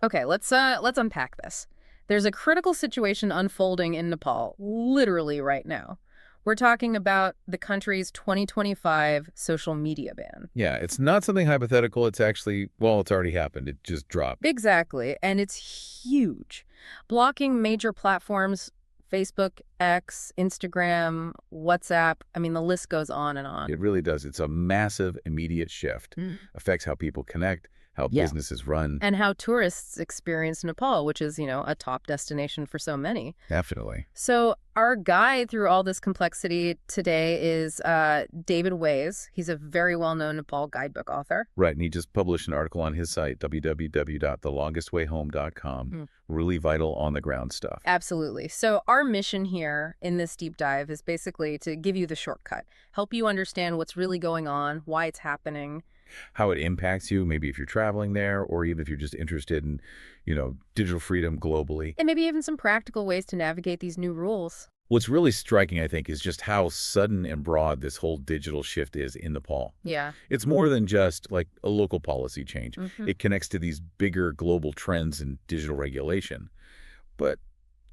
Okay, let's unpack this. There's a critical situation unfolding in Nepal, literally right now. We're talking about the country's 2025 social media ban. Yeah, it's not something hypothetical. It's actually, well, it's already happened. It just dropped. Exactly, and it's huge. Blocking major platforms, Facebook, X, Instagram, WhatsApp, I mean, the list goes on and on. It really does. It's a massive, immediate shift. Mm. Affects how people connect, how Yeah. businesses run. And how tourists experience Nepal, which is, a top destination for so many. Definitely. So our guide through all this complexity today is David Ways. He's a very well-known Nepal guidebook author. Right, and he just published an article on his site, www.thelongestwayhome.com. Hmm. Really vital on-the-ground stuff. Absolutely. So our mission here in this deep dive is basically to give you the shortcut, help you understand what's really going on, why it's happening. How it impacts you, maybe if you're traveling there, or even if you're just interested in, digital freedom globally. And maybe even some practical ways to navigate these new rules. What's really striking, I think, is just how sudden and broad this whole digital shift is in Nepal. Yeah. It's more than just like a local policy change. Mhm. It connects to these bigger global trends in digital regulation. But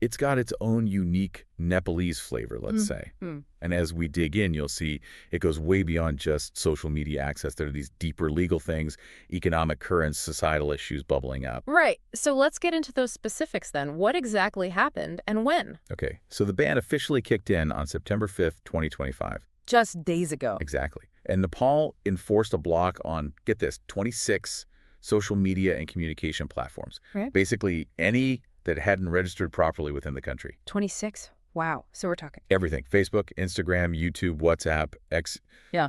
it's got its own unique Nepalese flavor, let's say. Mm. And as we dig in, you'll see it goes way beyond just social media access. There are these deeper legal things, economic currents, societal issues bubbling up. Right. So let's get into those specifics then. What exactly happened and when? Okay, so the ban officially kicked in on September 5th, 2025. Just days ago. Exactly. And Nepal enforced a block on, get this, 26 social media and communication platforms. Right. Basically, any that hadn't registered properly within the country. 26? Wow. So we're talking. Everything. Facebook, Instagram, YouTube, WhatsApp, X, Yeah.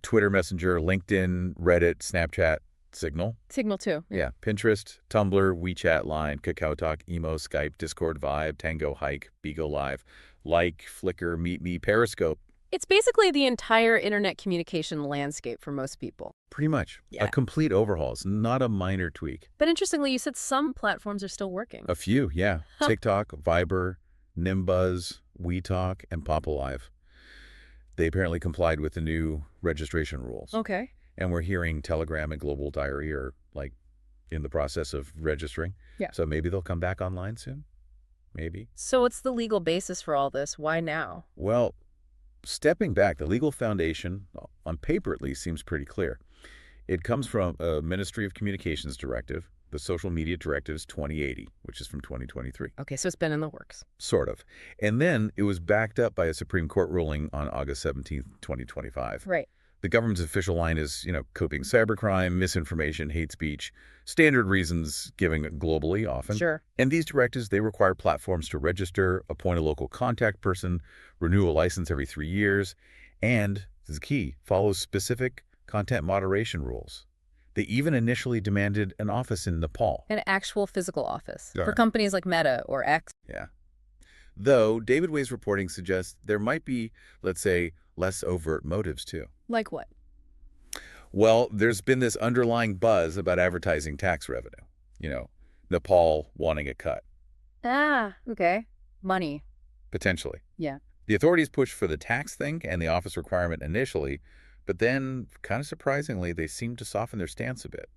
Twitter Messenger, LinkedIn, Reddit, Snapchat, Signal. Signal too. Yeah. Pinterest, Tumblr, WeChat, Line, KakaoTalk, Emo, Skype, Discord, Vibe, Tango, Hike, Bigo Live, Like, Flickr, MeetMe, Periscope. It's basically the entire internet communication landscape for most people. Pretty much. Yeah. A complete overhaul. It's not a minor tweak. But interestingly, you said some platforms are still working. A few, yeah. Huh. TikTok, Viber, Nimbuzz, WeTalk, and Papa Live. They apparently complied with the new registration rules. Okay. And we're hearing Telegram and Global Diary are, in the process of registering. Yeah. So maybe they'll come back online soon. Maybe. So what's the legal basis for all this? Why now? Well, stepping back, the legal foundation, on paper at least, seems pretty clear. It comes from a Ministry of Communications directive, the Social Media Directives 2080, which is from 2023. Okay, so it's been in the works. Sort of. And then it was backed up by a Supreme Court ruling on August 17th, 2025. Right. The government's official line is, coping cybercrime, misinformation, hate speech, standard reasons given globally often. Sure. And these directives, they require platforms to register, appoint a local contact person, renew a license every 3 years, and, this is key, follow specific content moderation rules. They even initially demanded an office in Nepal. An actual physical office for Right. companies like Meta or X. Yeah. Though David Way's reporting suggests there might be, let's say, less overt motives too. Like what? Well, there's been this underlying buzz about advertising tax revenue. Nepal wanting a cut, Ah, okay. Money. potentially. Yeah. The authorities pushed for the tax thing and the office requirement initially, but then, kind of surprisingly, they seemed to soften their stance a bit.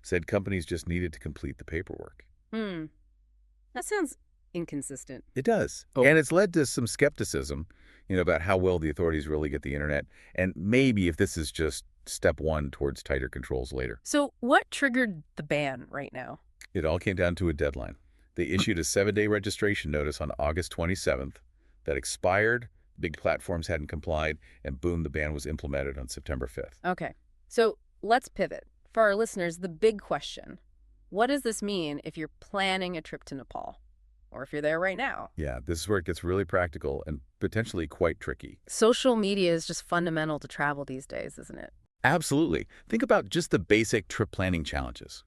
Said companies just needed to complete the paperwork. That sounds inconsistent. It does. Oh. And it's led to some skepticism, about how well the authorities really get the internet, and maybe if this is just step one towards tighter controls later. So what triggered the ban right now? It all came down to a deadline. They issued a 7-day registration notice on August 27th that expired, big platforms hadn't complied, and boom, the ban was implemented on September 5th. Okay. So let's pivot. For our listeners, the big question. What does this mean if you're planning a trip to Nepal? Or if you're there right now? Yeah, this is where it gets really practical and potentially quite tricky. Social media is just fundamental to travel these days, isn't it? Absolutely. Think about just the basic trip planning challenges.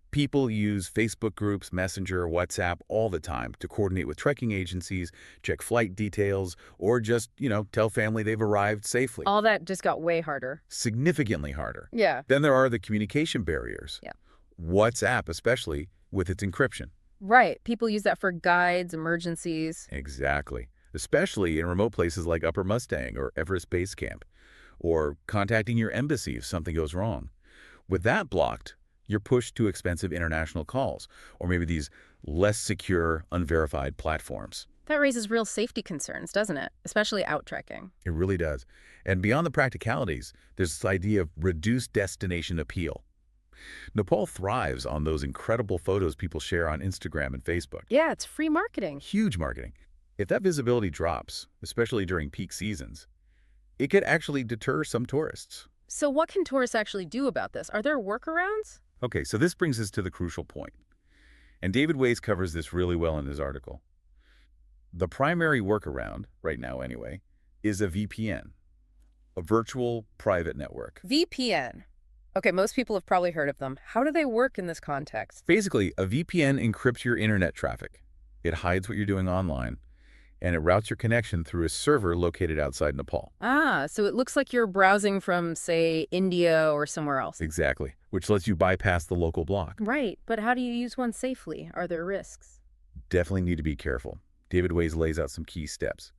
People use Facebook groups, Messenger, WhatsApp all the time to coordinate with trekking agencies, check flight details, or just, tell family they've arrived safely. All that just got way harder. Significantly harder. Yeah. Then there are the communication barriers. Yeah. WhatsApp, especially, with its encryption. Right. People use that for guides, emergencies. Exactly. Especially in remote places like Upper Mustang or Everest Base Camp, or contacting your embassy if something goes wrong. With that blocked, You're pushed to expensive international calls, or maybe these less secure, unverified platforms. That raises real safety concerns, doesn't it? Especially out trekking. It really does. And beyond the practicalities, there's this idea of reduced destination appeal. Nepal thrives on those incredible photos people share on Instagram and Facebook. Yeah, it's free marketing. Huge marketing. If that visibility drops, especially during peak seasons, it could actually deter some tourists. So what can tourists actually do about this? Are there workarounds? Okay, so this brings us to the crucial point. And David Weiss covers this really well in his article. The primary workaround, right now anyway, is a VPN, a virtual private network. VPN. Okay, most people have probably heard of them. How do they work in this context? Basically, a VPN encrypts your internet traffic. It hides what you're doing online, and it routes your connection through a server located outside Nepal. Ah, so it looks like you're browsing from, say, India or somewhere else. Exactly, which lets you bypass the local block. Right, but how do you use one safely? Are there risks? Definitely need to be careful. David Weiss lays out some key steps.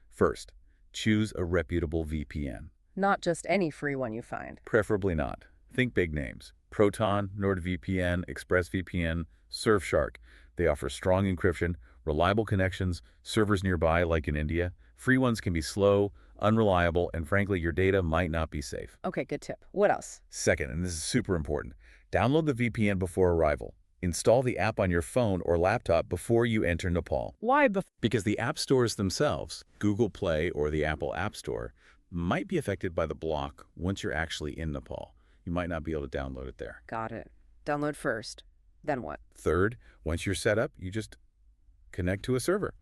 First, choose a reputable VPN. Not just any free one you find. Preferably not. Think big names. Proton, NordVPN, ExpressVPN, Surfshark. They offer strong encryption, reliable connections, servers nearby like in India. Free ones can be slow, unreliable, and frankly, your data might not be safe. Okay, good tip. What else? Second, and this is super important, download the VPN before arrival. Install the app on your phone or laptop before you enter Nepal. Why Because the app stores themselves, Google Play or the Apple App Store, might be affected by the block once you're actually in Nepal. You might not be able to download it there. Got it. Download first. Then what? Third, once you're set up, you just connect to a server.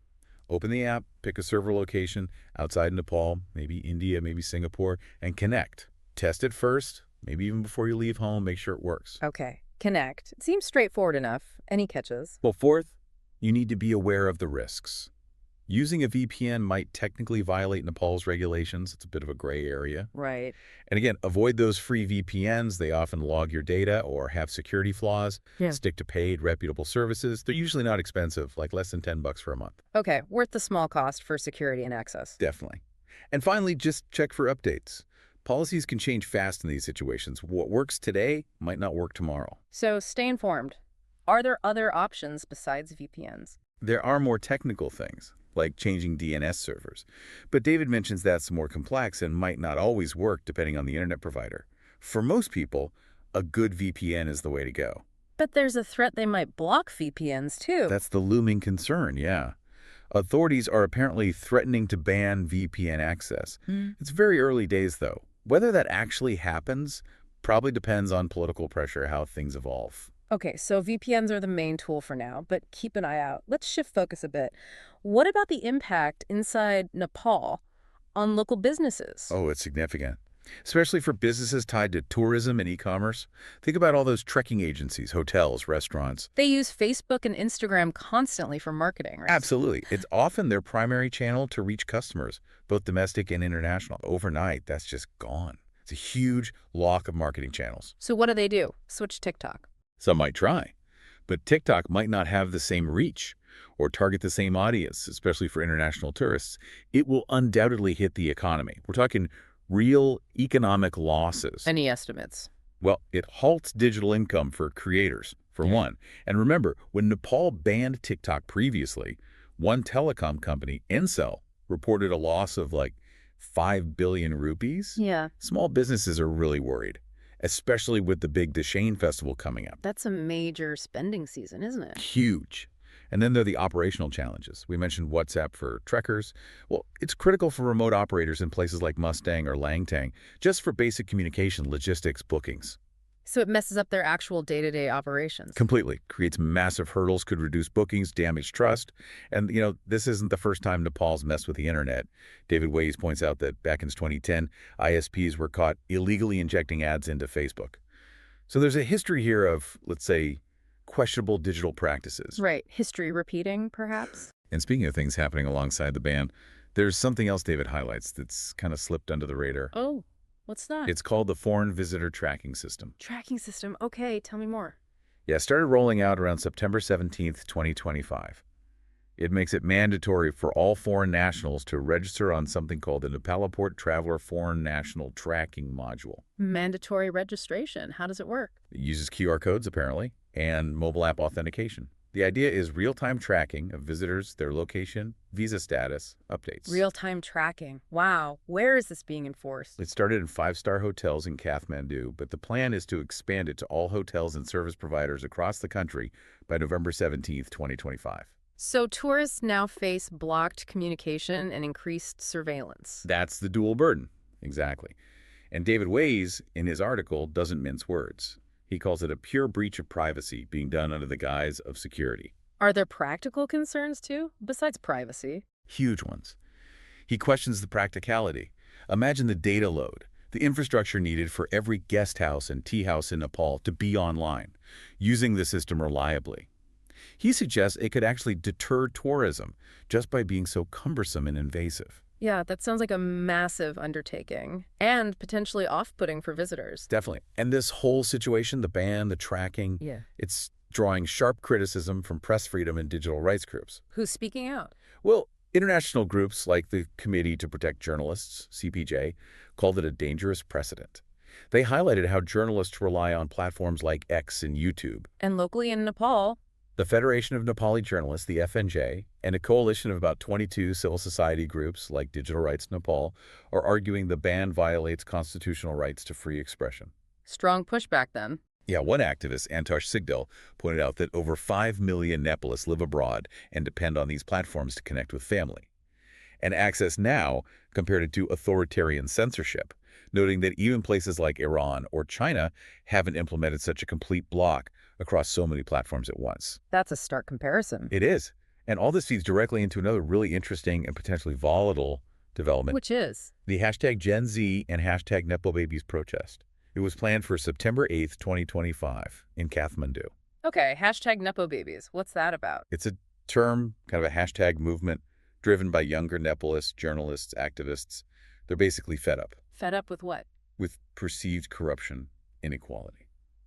Open the app, pick a server location outside Nepal, maybe India, maybe Singapore, and connect. Test it first, maybe even before you leave home, make sure it works. Okay, connect. It seems straightforward enough. Any catches? Well, fourth, you need to be aware of the risks. Using a VPN might technically violate Nepal's regulations. It's a bit of a gray area. Right. And again, avoid those free VPNs. They often log your data or have security flaws. Yeah. Stick to paid, reputable services. They're usually not expensive, like less than $10 for a month. Okay, worth the small cost for security and access. Definitely. And finally, just check for updates. Policies can change fast in these situations. What works today might not work tomorrow. So stay informed. Are there other options besides VPNs? There are more technical things, like changing DNS servers. But David mentions that's more complex and might not always work depending on the internet provider. For most people, a good VPN is the way to go. But there's a threat they might block VPNs too. That's the looming concern, yeah. Authorities are apparently threatening to ban VPN access. It's very early days, though. Whether that actually happens probably depends on political pressure, how things evolve. Okay, so VPNs are the main tool for now, but keep an eye out. Let's shift focus a bit. What about the impact inside Nepal on local businesses? Oh, it's significant, especially for businesses tied to tourism and e-commerce. Think about all those trekking agencies, hotels, restaurants. They use Facebook and Instagram constantly for marketing, right? Absolutely. It's often their primary channel to reach customers, both domestic and international. Overnight, that's just gone. It's a huge lock of marketing channels. So what do? Switch TikTok. Some might try, but TikTok might not have the same reach or target the same audience, especially for international tourists. It will undoubtedly hit the economy. We're talking real economic losses. Any estimates? Well, it halts digital income for creators, for one. And remember, when Nepal banned TikTok previously, one telecom company, Ncell, reported a loss of like 5 billion rupees. Yeah. Small businesses are really worried, especially with the big Dashain festival coming up. That's a major spending season, isn't it? Huge. And then there are the operational challenges. We mentioned WhatsApp for trekkers. Well, it's critical for remote operators in places like Mustang or Langtang, just for basic communication, logistics, bookings. So it messes up their actual day-to-day operations. Completely. Creates massive hurdles, could reduce bookings, damage trust. And, this isn't the first time Nepal's messed with the internet. David Weiss points out that back in 2010, ISPs were caught illegally injecting ads into Facebook. So there's a history here of, let's say, questionable digital practices. Right. History repeating, perhaps? And speaking of things happening alongside the ban, there's something else David highlights that's kind of slipped under the radar. Oh, what's that? It's called the Foreign Visitor Tracking System. Tracking system. Okay, tell me more. Yeah, it started rolling out around September 17th, 2025. It makes it mandatory for all foreign nationals to register on something called the Nepalaport Traveler Foreign National Tracking Module. Mandatory registration. How does it work? It uses QR codes, apparently, and mobile app authentication. The idea is real-time tracking of visitors, their location, visa status, updates. Real-time tracking. Wow. Where is this being enforced? It started in five-star hotels in Kathmandu, but the plan is to expand it to all hotels and service providers across the country by November 17th, 2025. So tourists now face blocked communication and increased surveillance. That's the dual burden. Exactly. And David Ways, in his article, doesn't mince words. He calls it a pure breach of privacy being done under the guise of security. Are there practical concerns too, besides privacy? Huge ones. He questions the practicality. Imagine the data load, the infrastructure needed for every guest house and tea house in Nepal to be online, using the system reliably. He suggests it could actually deter tourism just by being so cumbersome and invasive. Yeah, that sounds like a massive undertaking and potentially off-putting for visitors. Definitely. And this whole situation, the ban, the tracking, Yeah. it's drawing sharp criticism from press freedom and digital rights groups. Who's speaking out? Well, international groups like the Committee to Protect Journalists, CPJ, called it a dangerous precedent. They highlighted how journalists rely on platforms like X and YouTube. And locally in Nepal, The Federation of Nepali Journalists, the FNJ, and a coalition of about 22 civil society groups like Digital Rights Nepal are arguing the ban violates constitutional rights to free expression. strong pushback then. Yeah, one activist, Antosh Sigdal, pointed out that over 5 million Nepalese live abroad and depend on these platforms to connect with family. And Access Now compared it to authoritarian censorship, noting that even places like Iran or China haven't implemented such a complete block across so many platforms at once. That's a stark comparison. It is. And all this feeds directly into another really interesting and potentially volatile development, Which is? the hashtag Gen Z and hashtag NepoBabies protest. It was planned for September 8th, 2025 in Kathmandu. Okay, hashtag Nepo babies. What's that about? It's a term, kind of a hashtag movement driven by younger Nepalese journalists, activists. They're basically fed up Fed up with what? with perceived corruption, inequality.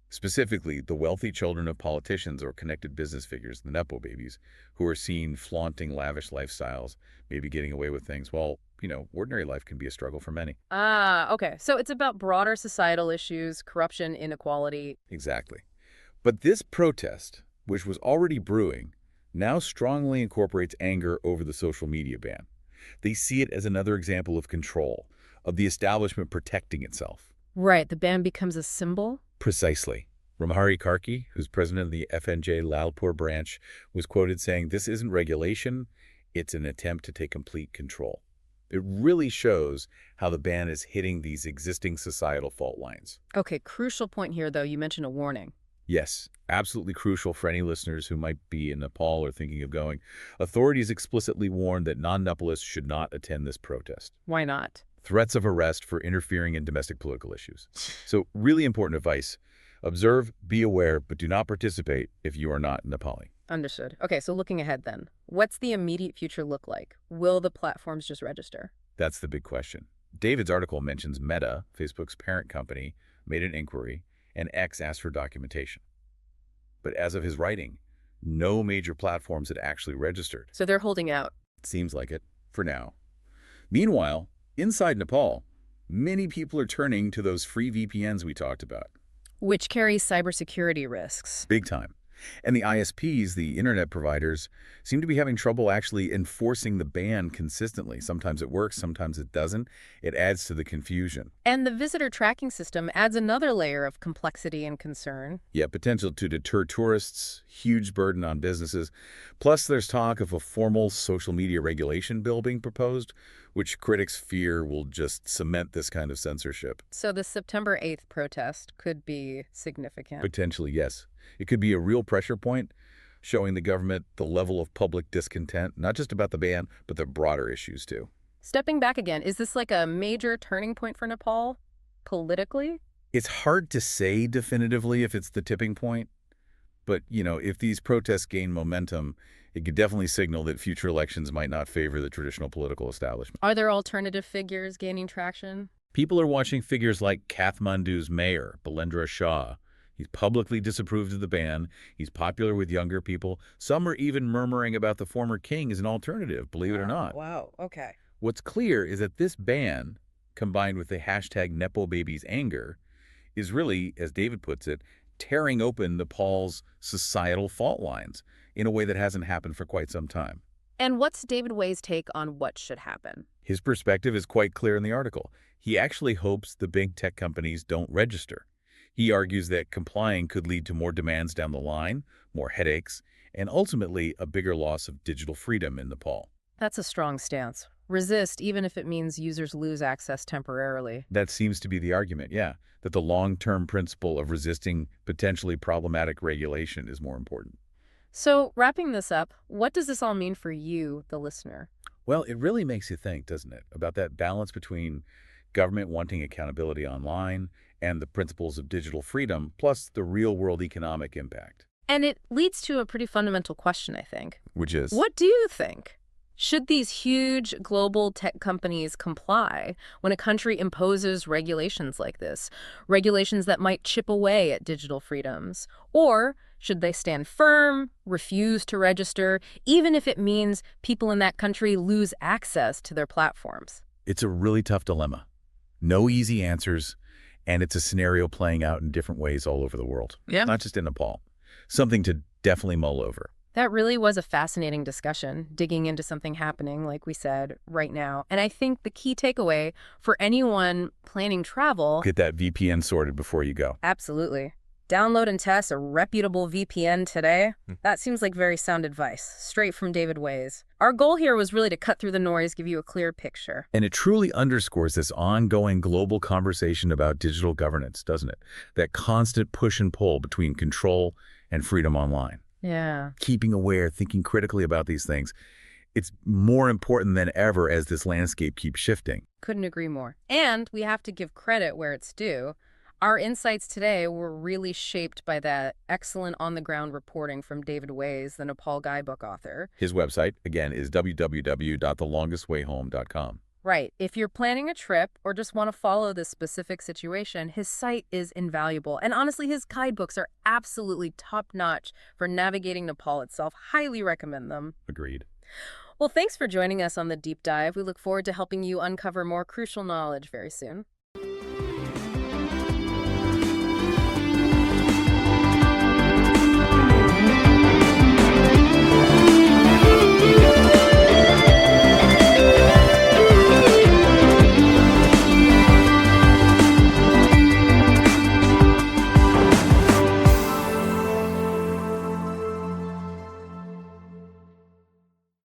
Specifically, the wealthy children of politicians or connected business figures, the Nepo babies, who are seen flaunting lavish lifestyles, maybe getting away with things. Well, ordinary life can be a struggle for many. Ah, okay. So it's about broader societal issues, corruption, inequality. Exactly. But this protest, which was already brewing, now strongly incorporates anger over the social media ban. They see it as another example of control, of the establishment protecting itself. Right, the ban becomes a symbol? Precisely. Ramhari Karki, who's president of the FNJ Lalpur branch, was quoted saying, "This isn't regulation, it's an attempt to take complete control." It really shows how the ban is hitting these existing societal fault lines. Okay, crucial point here, though. You mentioned a warning. Yes, absolutely crucial for any listeners who might be in Nepal or thinking of going. Authorities explicitly warned that non-Nepalese should not attend this protest. Why not? Threats of arrest for interfering in domestic political issues. So really important advice. Observe, be aware, but do not participate if you are not Nepali. Understood. Okay, so looking ahead then, what's the immediate future look like? Will the platforms just register? That's the big question. David's article mentions Meta, Facebook's parent company, made an inquiry, and X asked for documentation. But as of his writing, no major platforms had actually registered. So they're holding out. It seems like it, for now. Meanwhile, inside Nepal, many people are turning to those free VPNs we talked about. Which carries cybersecurity risks. Big time. And the ISPs, the internet providers, seem to be having trouble actually enforcing the ban consistently. Sometimes it works, sometimes it doesn't. It adds to the confusion. And the visitor tracking system adds another layer of complexity and concern. Yeah, potential to deter tourists, huge burden on businesses. Plus, there's talk of a formal social media regulation bill being proposed, which critics fear will just cement this kind of censorship. So the September 8th protest could be significant. Potentially, yes. It could be a real pressure point, showing the government the level of public discontent, not just about the ban, but the broader issues too. Stepping back again, is this like a major turning point for Nepal, politically? It's hard to say definitively if it's the tipping point, but, if these protests gain momentum, it could definitely signal that future elections might not favor the traditional political establishment. Are there alternative figures gaining traction? People are watching figures like Kathmandu's mayor, Balendra Shah, He's publicly disapproved of the ban. He's popular with younger people. Some are even murmuring about the former king as an alternative, believe it or Oh, not. wow. Okay. What's clear is that this ban, combined with the hashtag Nepo babies anger, is really, as David puts it, tearing open Nepal's societal fault lines in a way that hasn't happened for quite some time. And what's David Way's take on what should happen? His perspective is quite clear in the article. He actually hopes the big tech companies don't register. He argues that complying could lead to more demands down the line, more headaches, and ultimately a bigger loss of digital freedom in Nepal. That's a strong stance. Resist, even if it means users lose access temporarily. That seems to be the argument, yeah, that the long-term principle of resisting potentially problematic regulation is more important. So, wrapping this up, what does this all mean for you, the listener? Well, it really makes you think, doesn't it, about that balance between government wanting accountability online and the principles of digital freedom, plus the real-world economic impact. And it leads to a pretty fundamental question, I think. Which is? What do you think? Should these huge global tech companies comply when a country imposes regulations like this, regulations that might chip away at digital freedoms? Or should they stand firm, refuse to register, even if it means people in that country lose access to their platforms? It's a really tough dilemma. No easy answers, and it's a scenario playing out in different ways all over the world. Yeah. Not just in Nepal. Something to definitely mull over. That really was a fascinating discussion, digging into something happening, like we said, right now. And I think the key takeaway for anyone planning travel... Get that VPN sorted before you go. Absolutely. Download and test a reputable VPN today. That seems like very sound advice, straight from David Way's. Our goal here was really to cut through the noise, give you a clear picture. And it truly underscores this ongoing global conversation about digital governance, doesn't it? That constant push and pull between control and freedom online. Yeah. Keeping aware, thinking critically about these things. It's more important than ever as this landscape keeps shifting. Couldn't agree more. And we have to give credit where it's due. Our insights today were really shaped by that excellent on-the-ground reporting from David Way's, the Nepal guidebook author. His website, again, is www.thelongestwayhome.com. Right. If you're planning a trip or just want to follow this specific situation, his site is invaluable. And honestly, his guidebooks are absolutely top-notch for navigating Nepal itself. Highly recommend them. Agreed. Well, thanks for joining us on the deep dive. We look forward to helping you uncover more crucial knowledge very soon.